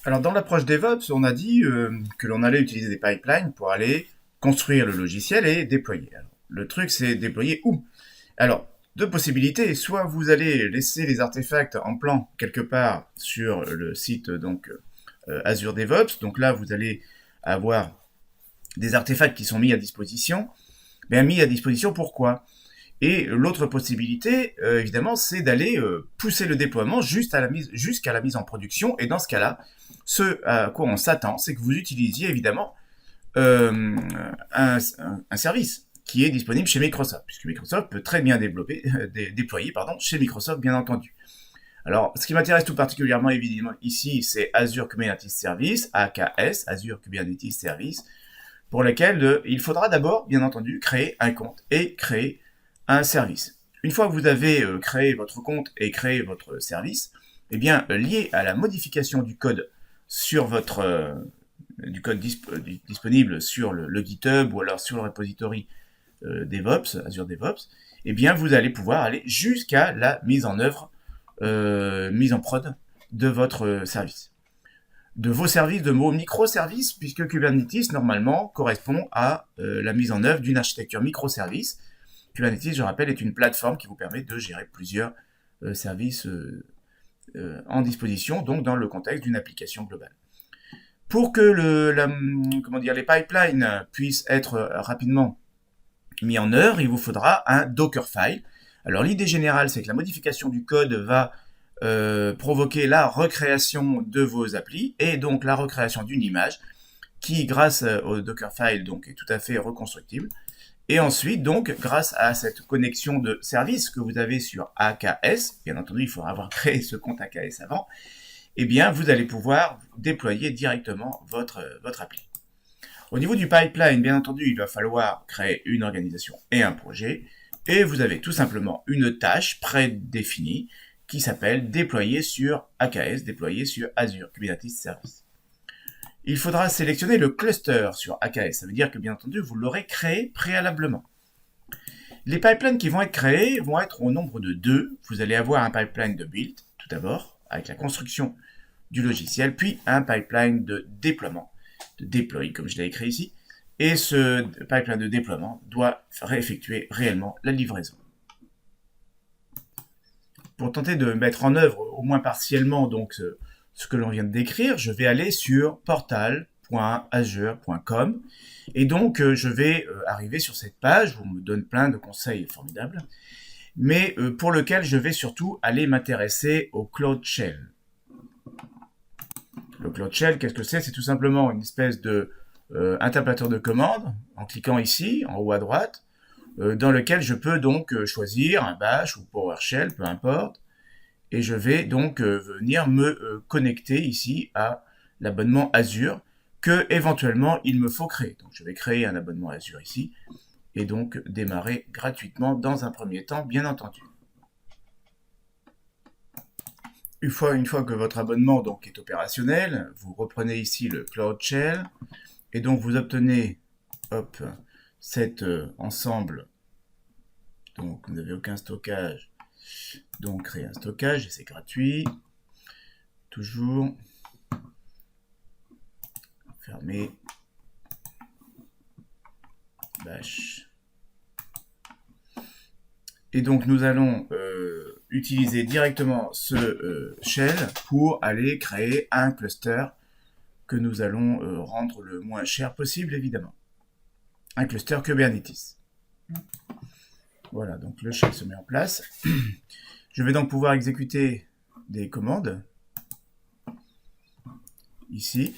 Alors, dans l'approche DevOps, on a dit que l'on allait utiliser des pipelines pour aller construire le logiciel et déployer. Alors, le truc, c'est déployer où? Alors, deux possibilités. Soit vous allez laisser les artefacts en plan quelque part sur le site Azure DevOps. Donc là, vous allez avoir des artefacts qui sont mis à disposition. Mais mis à disposition pourquoi? Et l'autre possibilité, évidemment, c'est d'aller pousser le déploiement jusqu'à la mise en production. Et dans ce cas-là, ce à quoi on s'attend, c'est que vous utilisiez évidemment euh, un service qui est disponible chez Microsoft, puisque Microsoft peut très bien déployer chez Microsoft, bien entendu. Alors, ce qui m'intéresse tout particulièrement, évidemment, ici, c'est Azure Kubernetes Service, AKS, Azure Kubernetes Service, pour lequel il faudra d'abord, bien entendu, créer un compte et créer un service. Une fois que vous avez créé votre compte et créé votre service, eh bien, lié à la modification du code sur votre disponible sur le GitHub ou alors sur le repository DevOps, Azure DevOps, eh bien, vous allez pouvoir aller jusqu'à la mise en œuvre, mise en prod de votre service. De vos services, de vos microservices, puisque Kubernetes, normalement, correspond à la mise en œuvre d'une architecture microservice. Kubernetes, je rappelle, est une plateforme qui vous permet de gérer plusieurs services en disposition, donc dans le contexte d'une application globale. Pour que les pipelines puissent être rapidement mis en œuvre, il vous faudra un Dockerfile. Alors l'idée générale, c'est que la modification du code va provoquer la recréation de vos applis et donc la recréation d'une image qui, grâce au Dockerfile, donc, est tout à fait reconstructible. Et ensuite, donc, grâce à cette connexion de services que vous avez sur AKS, bien entendu, il faudra avoir créé ce compte AKS avant, eh bien, vous allez pouvoir déployer directement votre appli. Au niveau du pipeline, bien entendu, il va falloir créer une organisation et un projet. Et vous avez tout simplement une tâche prédéfinie qui s'appelle déployer sur AKS, déployer sur Azure Kubernetes Service. Il faudra sélectionner le cluster sur AKS. Ça veut dire que, bien entendu, vous l'aurez créé préalablement. Les pipelines qui vont être créés vont être au nombre de deux. Vous allez avoir un pipeline de build, tout d'abord, avec la construction du logiciel, puis un pipeline de déploiement, de deploy, comme je l'ai écrit ici. Et ce pipeline de déploiement doit effectuer réellement la livraison. Pour tenter de mettre en œuvre, au moins partiellement, donc ce que l'on vient de décrire, je vais aller sur portal.azure.com et donc je vais arriver sur cette page où on me donne plein de conseils formidables, mais pour lequel je vais surtout aller m'intéresser au Cloud Shell. Le Cloud Shell, qu'est-ce que c'est? C'est tout simplement une espèce de interpréteur de commandes, en cliquant ici, en haut à droite, dans lequel je peux donc choisir un Bash ou PowerShell, peu importe, et je vais donc venir me connecter ici à l'abonnement Azure que éventuellement il me faut créer. Donc je vais créer un abonnement Azure ici et donc démarrer gratuitement dans un premier temps, bien entendu. Une fois que votre abonnement donc est opérationnel, vous reprenez ici le Cloud Shell et donc vous obtenez cet ensemble. Donc vous n'avez aucun stockage, donc créer un stockage et c'est gratuit. Toujours fermer bash. Et donc nous allons utiliser directement ce shell pour aller créer un cluster que nous allons rendre le moins cher possible, évidemment. Un cluster Kubernetes. Voilà, donc le shell se met en place. Je vais donc pouvoir exécuter des commandes ici.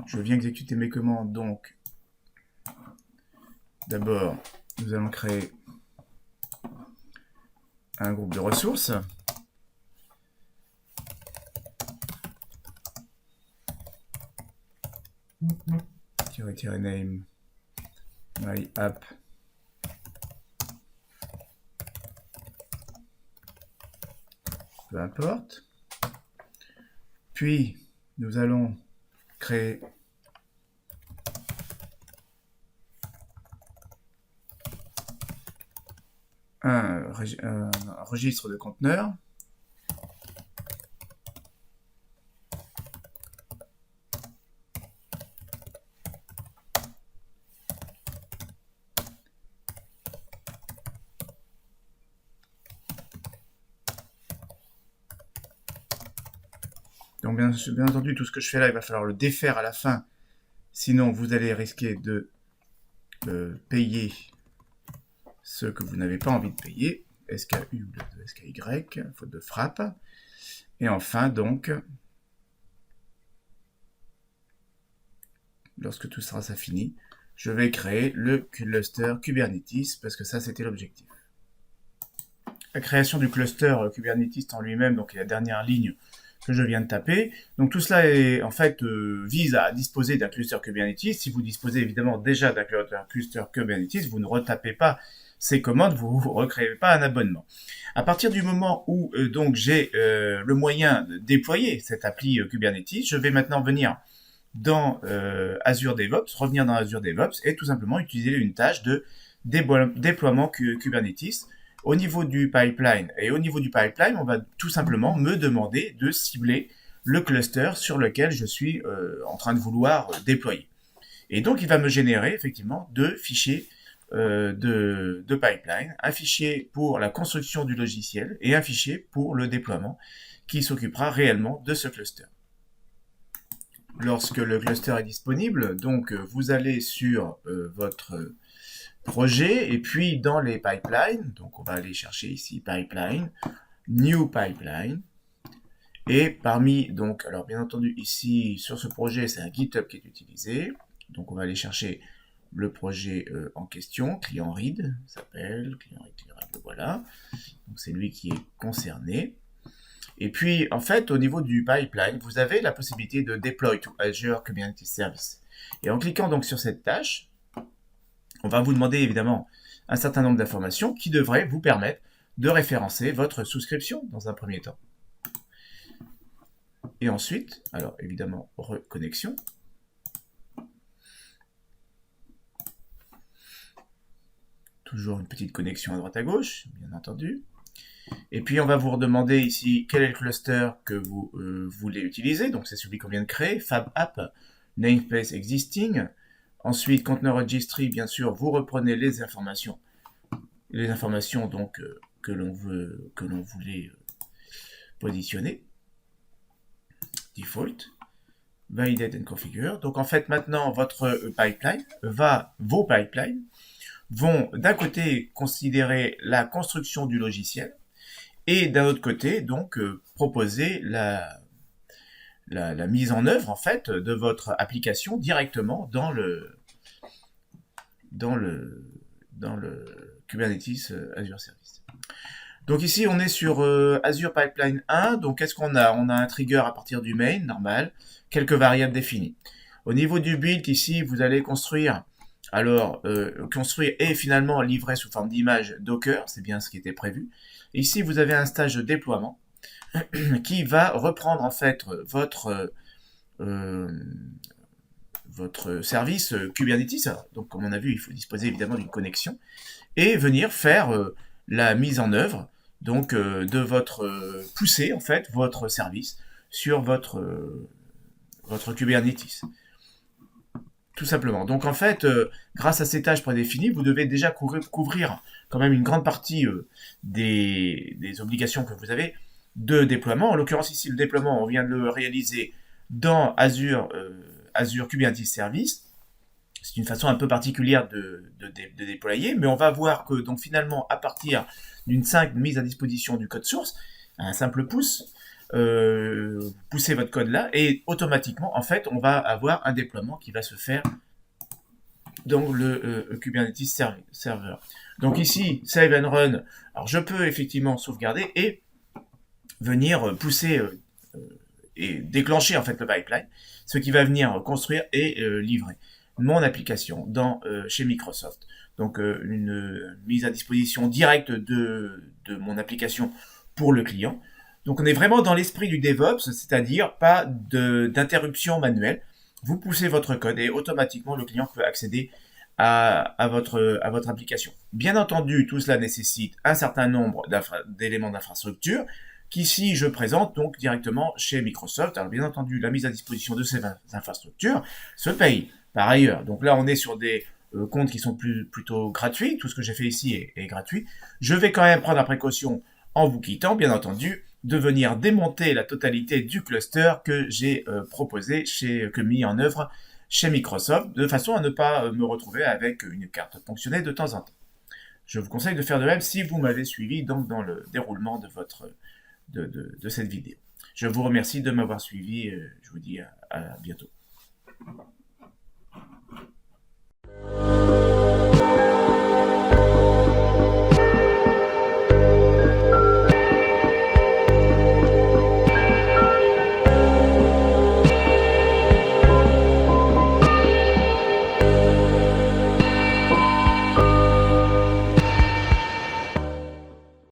Je viens exécuter mes commandes, donc d'abord nous allons créer un groupe de ressources. -name my app peu importe. Puis nous allons créer un registre de conteneurs. Donc bien entendu, tout ce que je fais là, il va falloir le défaire à la fin. Sinon, vous allez risquer de payer ce que vous n'avez pas envie de payer. SKU ou SKY, faute de frappe. Et enfin, donc, lorsque tout sera ça fini, je vais créer le cluster Kubernetes parce que ça, c'était l'objectif. La création du cluster Kubernetes en lui-même, donc la dernière ligne que je viens de taper. Donc tout cela en fait vise à disposer d'un cluster Kubernetes. Si vous disposez évidemment déjà d'un cluster Kubernetes, vous ne retapez pas ces commandes, vous ne recréez pas un abonnement. À partir du moment où donc j'ai le moyen de déployer cette appli Kubernetes, je vais maintenant venir dans Azure DevOps, revenir dans Azure DevOps et tout simplement utiliser une tâche de déploiement Kubernetes. Au niveau du pipeline, et au niveau du pipeline, on va tout simplement me demander de cibler le cluster sur lequel je suis en train de vouloir déployer. Et donc, il va me générer effectivement deux fichiers de pipeline, un fichier pour la construction du logiciel et un fichier pour le déploiement qui s'occupera réellement de ce cluster. Lorsque le cluster est disponible, donc vous allez sur votre projet, et puis dans les pipelines, donc on va aller chercher ici pipeline, new pipeline, et parmi, donc, alors bien entendu ici sur ce projet c'est un GitHub qui est utilisé, donc on va aller chercher le projet en question, client read, s'appelle, client read, voilà, donc c'est lui qui est concerné. Et puis en fait au niveau du pipeline, vous avez la possibilité de deploy to Azure Kubernetes Service, et en cliquant donc sur cette tâche, on va vous demander évidemment un certain nombre d'informations qui devraient vous permettre de référencer votre souscription dans un premier temps. Et ensuite, alors évidemment, reconnexion. Toujours une petite connexion à droite à gauche, bien entendu. Et puis on va vous redemander ici quel est le cluster que vous voulez utiliser. Donc c'est celui qu'on vient de créer, Fab App, Namespace Existing. Ensuite, Container Registry, bien sûr, vous reprenez les informations donc que l'on voulait positionner. Default, Validate and Configure. Donc en fait, maintenant, vos pipelines vont d'un côté considérer la construction du logiciel et d'un autre côté, donc, proposer la mise en œuvre en fait de votre application directement dans le Kubernetes Azure Service. Donc ici on est sur Azure Pipeline 1, donc qu'est-ce qu'on a? On a un trigger à partir du main, normal, quelques variables définies. Au niveau du build, ici vous allez construire, construire et finalement livrer sous forme d'image Docker, c'est bien ce qui était prévu. Et ici vous avez un stage de déploiement qui va reprendre en fait votre service Kubernetes. Donc comme on a vu, il faut disposer évidemment d'une connexion et venir faire la mise en œuvre donc de pousser en fait votre service sur votre Kubernetes. Tout simplement. Donc en fait, grâce à ces tâches prédéfinies, vous devez déjà couvrir quand même une grande partie des obligations que vous avez de déploiement. En l'occurrence ici, le déploiement, on vient de le réaliser dans Azure Kubernetes Service. C'est une façon un peu particulière de déployer, mais on va voir que donc finalement, à partir d'une simple mise à disposition du code source, un simple push, poussez votre code là, et automatiquement, en fait, on va avoir un déploiement qui va se faire dans le Kubernetes Server. Donc ici, Save and Run, alors je peux effectivement sauvegarder et venir pousser et déclencher en fait le pipeline, ce qui va venir construire et livrer mon application chez Microsoft. Donc une mise à disposition directe de mon application pour le client. Donc on est vraiment dans l'esprit du DevOps, c'est-à-dire pas d'interruption manuelle. Vous poussez votre code et automatiquement le client peut accéder à votre application. Bien entendu, tout cela nécessite un certain nombre d'éléments d'infrastructure qu'ici je présente donc directement chez Microsoft. Alors bien entendu, la mise à disposition de ces infrastructures se paye par ailleurs. Donc là, on est sur des comptes qui sont plutôt gratuits. Tout ce que j'ai fait ici est gratuit. Je vais quand même prendre la précaution en vous quittant, bien entendu, de venir démonter la totalité du cluster que j'ai proposé, que mis en œuvre chez Microsoft, de façon à ne pas me retrouver avec une carte ponctionnée de temps en temps. Je vous conseille de faire de même si vous m'avez suivi donc dans le déroulement de cette vidéo. Je vous remercie de m'avoir suivi. Je vous dis à bientôt.